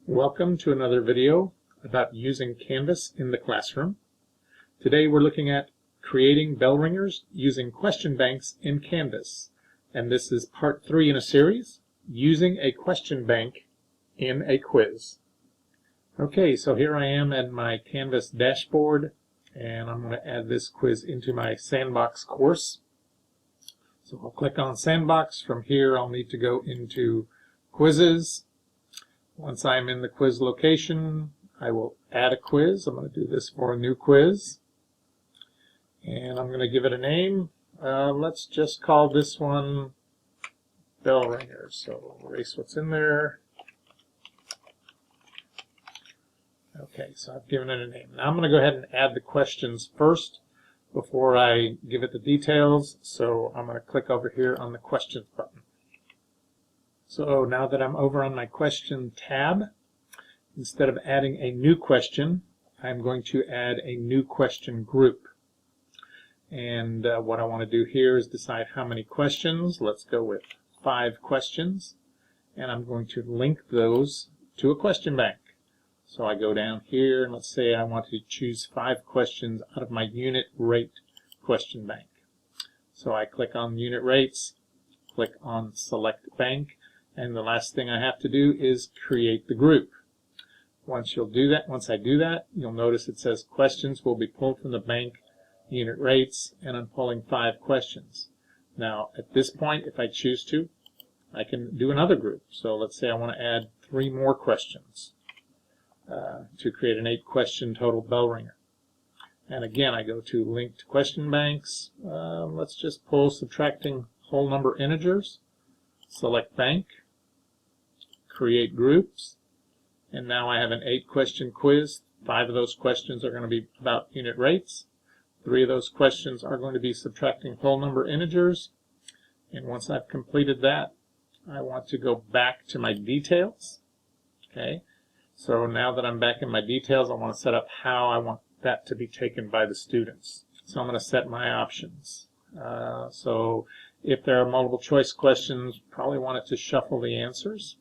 Welcome to another video about using Canvas in the classroom. Today we're looking at creating bell ringers using question banks in Canvas. And this is part 3 in a series, using a question bank in a quiz. Okay, so here I am at my Canvas dashboard, and I'm going to add this quiz into my Sandbox course. So I'll click on Sandbox. From here I'll need to go into Quizzes. Once I'm in the quiz location, I will add a quiz. I'm going to do this for a new quiz. And I'm going to give it a name. Let's just call this one Bell Ringers. So erase what's in there. Okay, so I've given it a name. Now I'm going to go ahead and add the questions first before I give it the details. So I'm going to click over here on the Questions button. So now that I'm over on my question tab, instead of adding a new question, I'm going to add a new question group. And what I want to do here is decide how many questions. Let's go with 5 questions. And I'm going to link those to a question bank. So I go down here and let's say I want to choose 5 questions out of my unit rate question bank. So I click on unit rates, click on select bank. And the last thing I have to do is create the group. Once I do that, you'll notice it says questions will be pulled from the bank unit rates, and I'm pulling 5 questions. Now, at this point, if I choose to, I can do another group. So let's say I want to add 3 more questions to create an 8-question total bell ringer. And again, I go to linked question banks. Let's just pull subtracting whole number integers, select bank, create groups, and now I have an 8-question quiz. 5 of those questions are going to be about unit rates. 3 of those questions are going to be subtracting whole number integers. And once I've completed that, I want to go back to my details. Okay, so now that I'm back in my details, I want to set up how I want that to be taken by the students. So I'm going to set my options. So if there are multiple choice questions, probably want it to shuffle the answers.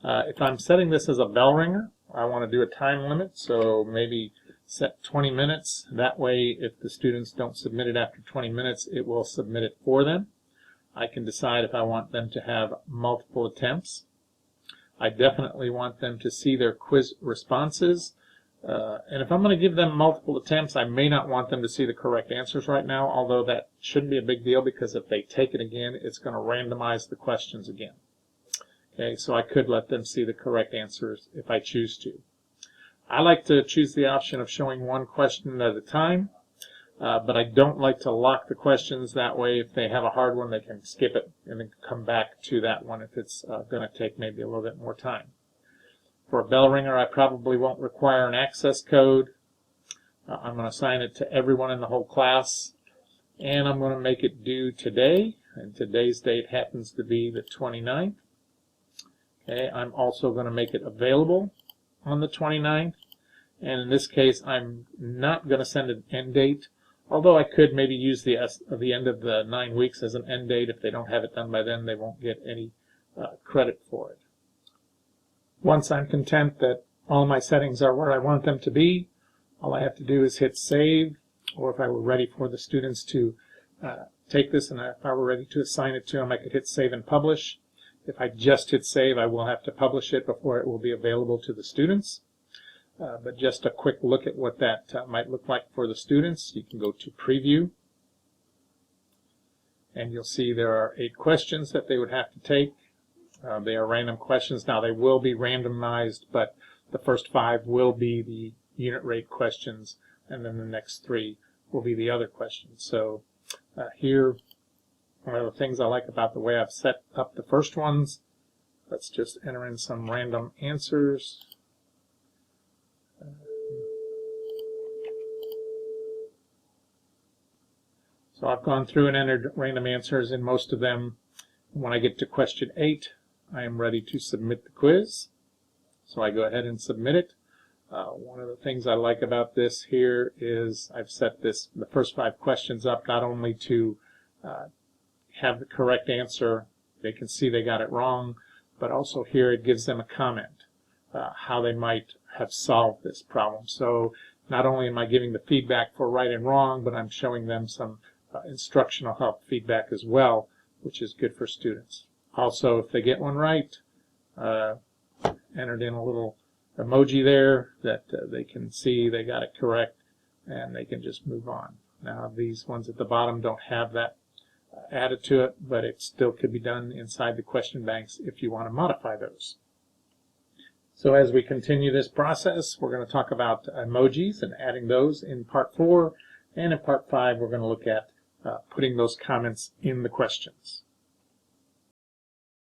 If I'm setting this as a bell ringer, I want to do a time limit, so maybe set 20 minutes. That way, if the students don't submit it after 20 minutes, it will submit it for them. I can decide if I want them to have multiple attempts. I definitely want them to see their quiz responses. And if I'm going to give them multiple attempts, I may not want them to see the correct answers right now, although that shouldn't be a big deal because if they take it again, it's going to randomize the questions again. Okay, so I could let them see the correct answers if I choose to. I like to choose the option of showing 1 question at a time, but I don't like to lock the questions. That way, if they have a hard one, they can skip it and then come back to that one if it's going to take maybe a little bit more time. For a bell ringer, I probably won't require an access code. I'm going to assign it to everyone in the whole class, and I'm going to make it due today, and today's date happens to be the 29th. Okay, I'm also going to make it available on the 29th, and in this case I'm not going to send an end date, although I could maybe use the end of the 9 weeks as an end date. If they don't have it done by then, they won't get any credit for it. Once I'm content that all my settings are where I want them to be, all I have to do is hit save, or if I were ready for the students to take this and if I were ready to assign it to them, I could hit save and publish. If I just hit save, I will have to publish it before it will be available to the students. But just a quick look at what that might look like for the students. You can go to preview, and you'll see there are 8 questions that they would have to take. They are random questions. Now they will be randomized, but the first 5 will be the unit rate questions, and then the next 3 will be the other questions. So here, one of the things I like about the way I've set up the first ones, let's just enter in some random answers. So I've gone through and entered random answers in most of them. When I get to question 8, I am ready to submit the quiz. So I go ahead and submit it. One of the things I like about this here is I've set the first 5 questions up not only to have the correct answer, they can see they got it wrong, but also here it gives them a comment. how they might have solved this problem. So not only am I giving the feedback for right and wrong, but I'm showing them some instructional help feedback as well, which is good for students. Also, if they get one right, entered in a little emoji there that they can see they got it correct, and they can just move on. Now, these ones at the bottom don't have that added to it, but it still could be done inside the question banks if you want to modify those. So as we continue this process, we're going to talk about emojis and adding those in Part 4, and in Part 5 we're going to look at putting those comments in the questions.